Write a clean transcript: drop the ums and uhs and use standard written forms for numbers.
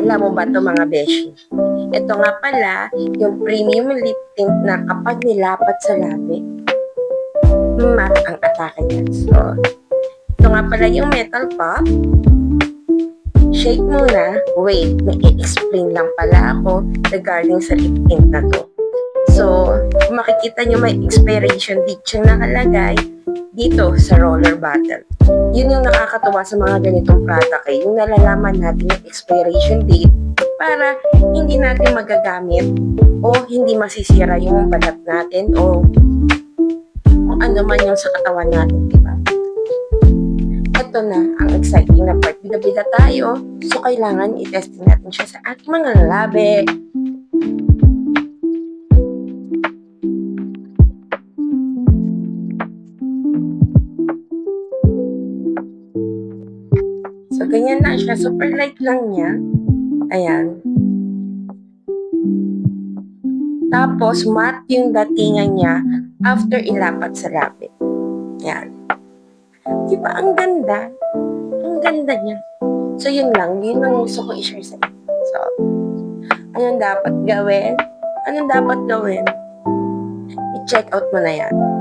Alam mo ba 'to mga beshi? Ito nga pala, yung premium lip tint na kapag nilapat sa labi, matte ang atake niya. So, ito nga pala yung metal pop. Shake muna. Wait, may i-explain lang pala ako regarding sa lip tint na to. So, kung makikita nyo may expiration date siyang nakalagay dito sa roller bottle. Yun yung nakakatuwa sa mga ganitong product yung nalalaman natin yung expiration date para hindi natin magagamit o hindi masisira yung balat natin o kung ano man yung sa katawan natin, diba? Ito na ang exciting na part. Bida-bida tayo, so kailangan i-testing natin siya sa ating mga labi. So, ganyan na siya. Super light lang niya. Ayan. Tapos, matte yung datingan niya after ilapat sa labi. Ayan. Diba? Ang ganda. Ang ganda niya. So, yun lang. Yun ang gusto ko i-share sa inyo. So, anong dapat gawin? Anong dapat gawin? I-check out mo na yan.